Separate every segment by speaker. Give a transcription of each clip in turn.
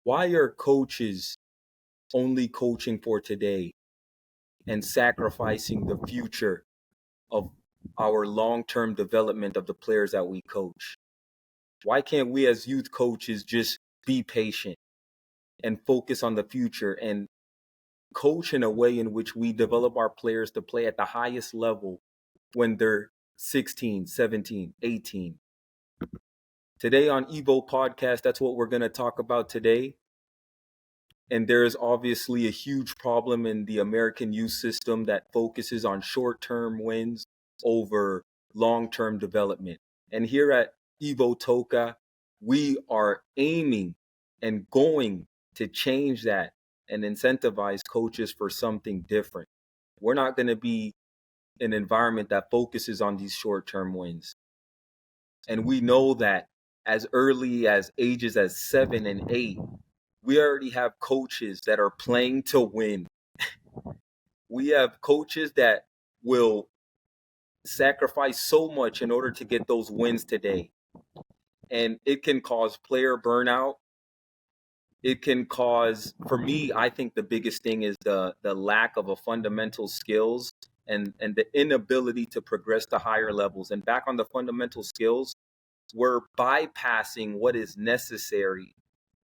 Speaker 1: Why are coaches only coaching for today and sacrificing the future of our long-term development of the players that we coach? Why can't we as youth coaches just be patient and focus on the future and coach in a way in which we develop our players to play at the highest level when they're 16, 17, 18? Today on Evo Podcast, that's what we're going to talk about today. And there is obviously a huge problem in the American youth system that focuses on short-term wins over long-term development. And here at Evo Toka, we are aiming and going to change that and incentivize coaches for something different. We're not going to be an environment that focuses on these short-term wins. And we know that as early as ages as 7 and 8, we already have coaches that are playing to win. We have coaches that will sacrifice so much in order to get those wins today. And it can cause player burnout. It can cause, for me, I think the biggest thing is the lack of a fundamental skills and the inability to progress to higher levels. And back on the fundamental skills, we're bypassing what is necessary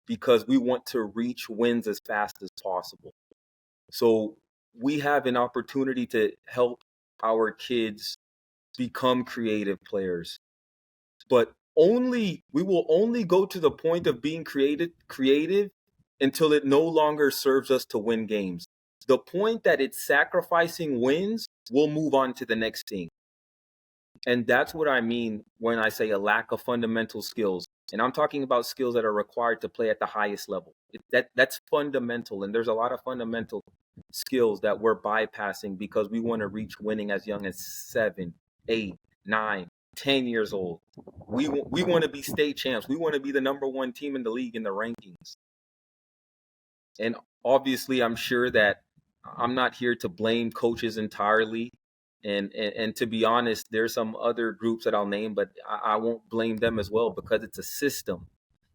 Speaker 1: because we want to reach wins as fast as possible. So we have an opportunity to help our kids become creative players. But we will only go to the point of being creative until it no longer serves us to win games. The point that it's sacrificing wins, we'll move on to the next thing. And that's what I mean when I say a lack of fundamental skills. And I'm talking about skills that are required to play at the highest level. That's fundamental. And there's a lot of fundamental skills that we're bypassing because we want to reach winning as young as 7, 8, 9, 10 years old. We want to be state champs. We want to be the number one team in the league in the rankings. And obviously, I'm sure that I'm not here to blame coaches entirely. And to be honest, there's some other groups that I'll name, but I won't blame them as well because it's a system.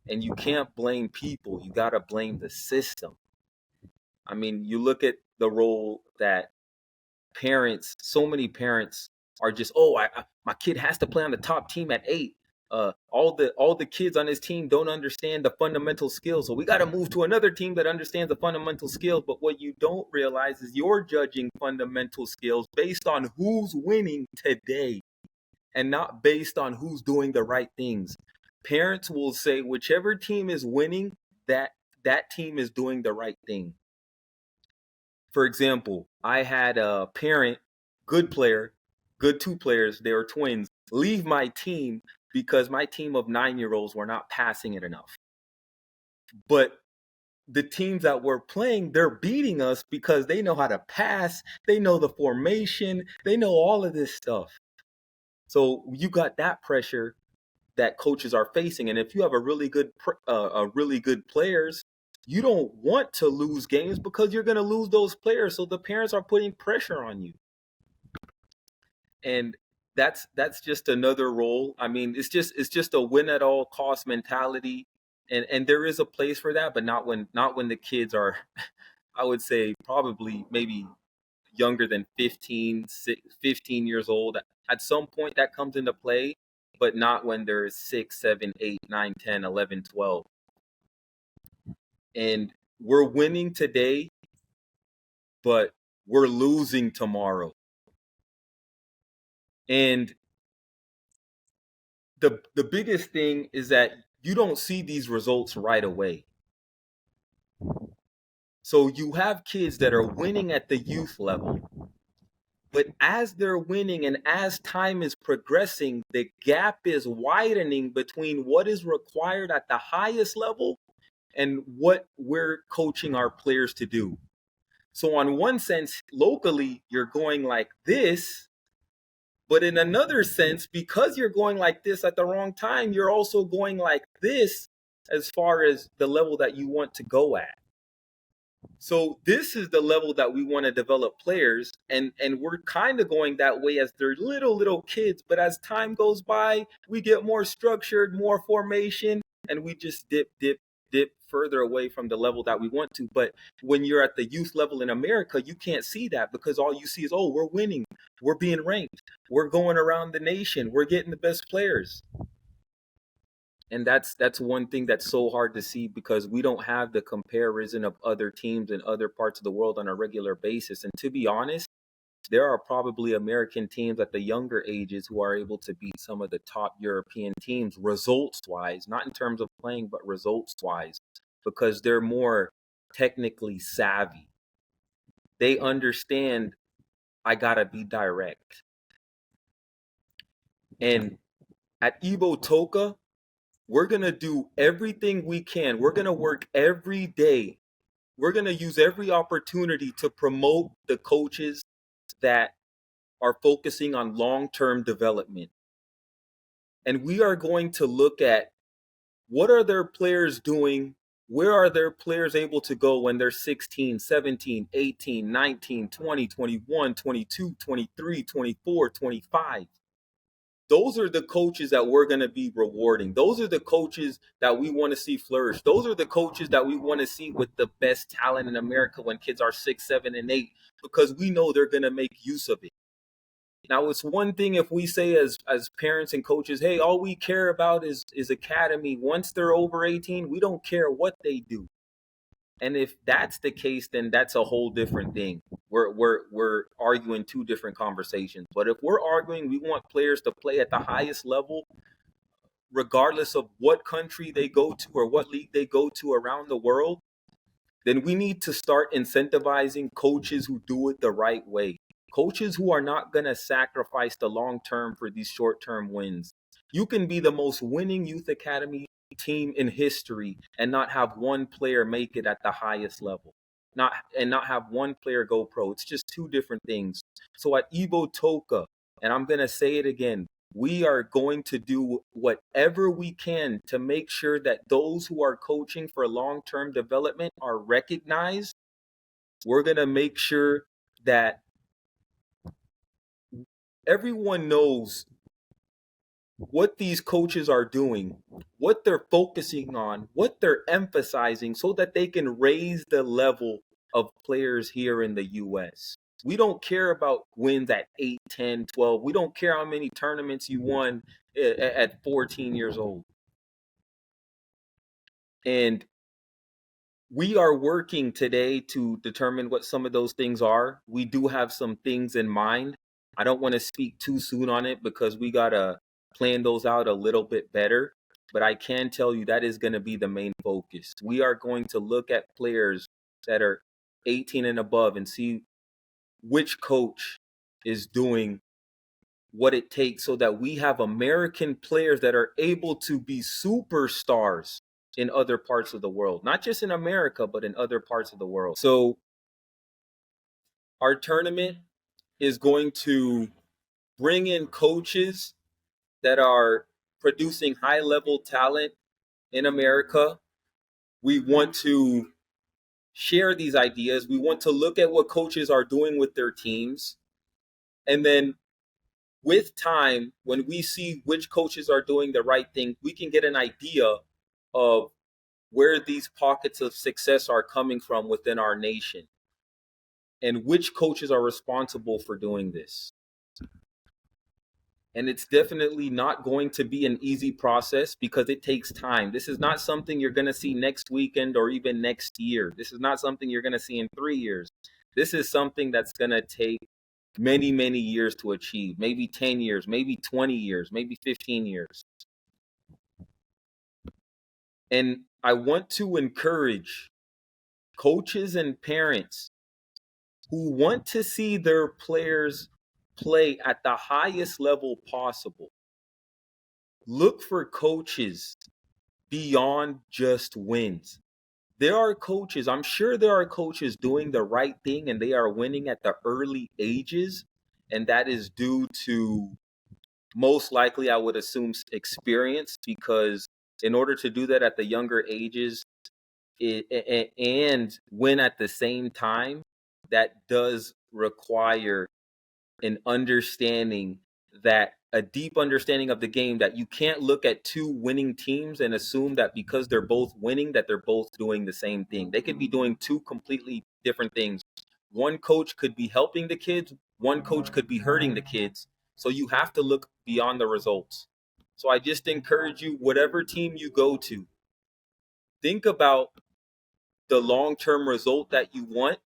Speaker 1: And you can't blame people. You got to blame the system. I mean, you look at the role that parents, so many parents are just, my kid has to play on the top team at 8. All the kids on his team don't understand the fundamental skills. So we got to move to another team that understands the fundamental skills. But what you don't realize is you're judging fundamental skills based on who's winning today and not based on who's doing the right things. Parents will say whichever team is winning, that team is doing the right thing. For example, I had a parent, good player, good 2 players, they were twins, leave my team because my team of 9-year-olds were not passing it enough. But the teams that we're playing, they're beating us because they know how to pass, they know the formation, they know all of this stuff. So you got that pressure that coaches are facing. And if you have a really good players, you don't want to lose games because you're going to lose those players. So the parents are putting pressure on you. And that's just another role. I mean, it's just a win at all cost mentality. And there is a place for that, but not when the kids are, I would say probably maybe younger than 15 years old. At some point that comes into play, but not when they're 6, 7, 8, 9, 10, 11, 12. And we're winning today, but we're losing tomorrow. And the biggest thing is that you don't see these results right away. So you have kids that are winning at the youth level, but as they're winning and as time is progressing, the gap is widening between what is required at the highest level and what we're coaching our players to do. So on one sense, locally, you're going like this, but in another sense, because you're going like this at the wrong time, you're also going like this as far as the level that you want to go at. So this is the level that we want to develop players, and we're kind of going that way as they're little kids, but as time goes by, we get more structured, more formation, and we just dip dip further away from the level that we want to. But when you're at the youth level in America, you can't see that because all you see is, oh, we're winning, we're being ranked, we're going around the nation, we're getting the best players. And that's one thing that's so hard to see because we don't have the comparison of other teams in other parts of the world on a regular basis. And to be honest, there are probably American teams at the younger ages who are able to beat some of the top European teams results wise, not in terms of playing, but results wise, because they're more technically savvy. They understand I gotta be direct. And at Ibo Toka, we're gonna do everything we can. We're gonna work every day. We're gonna use every opportunity to promote the coaches that are focusing on long-term development. And we are going to look at what are their players doing? Where are their players able to go when they're 16, 17, 18, 19, 20, 21, 22, 23, 24, 25? Those are the coaches that we're going to be rewarding. Those are the coaches that we want to see flourish. Those are the coaches that we want to see with the best talent in America when kids are 6, 7, and 8, because we know they're going to make use of it. Now, it's one thing if we say as parents and coaches, hey, all we care about is academy. Once they're over 18, we don't care what they do. And if that's the case, then that's a whole different thing. We're arguing two different conversations. But if we're arguing we want players to play at the highest level, regardless of what country they go to or what league they go to around the world, then we need to start incentivizing coaches who do it the right way. Coaches who are not going to sacrifice the long term for these short term wins. You can be the most winning youth academy team in history and not have one player make it at the highest level. Not have one player go pro. It's just two different things. So at Ibo Toka, and I'm going to say it again, we are going to do whatever we can to make sure that those who are coaching for long-term development are recognized. We're going to make sure that everyone knows what these coaches are doing, what they're focusing on, what they're emphasizing, so that they can raise the level of players here in the US. We don't care about wins at 8, 10, 12. We don't care how many tournaments you won at 14 years old. And we are working today to determine what some of those things are. We do have some things in mind. I don't want to speak too soon on it because we got to plan those out a little bit better. But I can tell you that is going to be the main focus. We are going to look at players that are 18 and above and see which coach is doing what it takes so that we have American players that are able to be superstars in other parts of the world, not just in America, but in other parts of the world. So our tournament is going to bring in coaches that are producing high level talent in America. We want to share these ideas. We want to look at what coaches are doing with their teams. And then with time, when we see which coaches are doing the right thing, we can get an idea of where these pockets of success are coming from within our nation and which coaches are responsible for doing this. And it's definitely not going to be an easy process because it takes time. This is not something you're going to see next weekend or even next year. This is not something you're going to see in 3 years. This is something that's going to take many, many years to achieve, maybe 10 years, maybe 20 years, maybe 15 years. And I want to encourage coaches and parents who want to see their players play at the highest level possible. Look for coaches beyond just wins. There are coaches, I'm sure there are coaches doing the right thing and they are winning at the early ages. And that is due to, most likely, I would assume, experience, because in order to do that at the younger ages and win at the same time, that does require an understanding that a deep understanding of the game, that you can't look at two winning teams and assume that because they're both winning that they're both doing the same thing. They could be doing two completely different things. One coach could be helping the kids, one coach could be hurting the kids. So you have to look beyond the results. So I just encourage you, whatever team you go to, think about the long-term result that you want,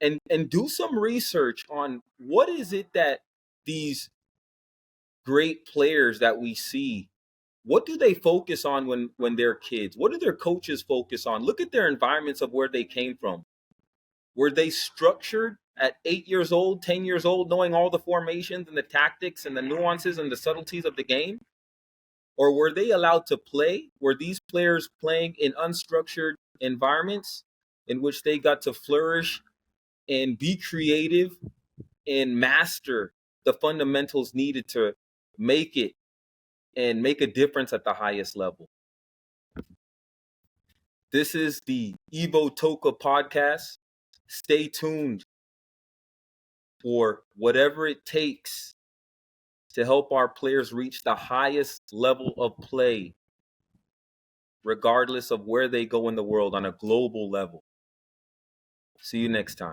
Speaker 1: and do some research on what is it that these great players that we see, what do they focus on when they're kids? What do their coaches focus on? Look at their environments of where they came from. Were they structured at 8 years old, 10 years old, knowing all the formations and the tactics and the nuances and the subtleties of the game? Or were they allowed to play? Were these players playing in unstructured environments in which they got to flourish and be creative and master the fundamentals needed to make it and make a difference at the highest level? This is the Evo Toka podcast. Stay tuned for whatever it takes to help our players reach the highest level of play, regardless of where they go in the world on a global level. See you next time.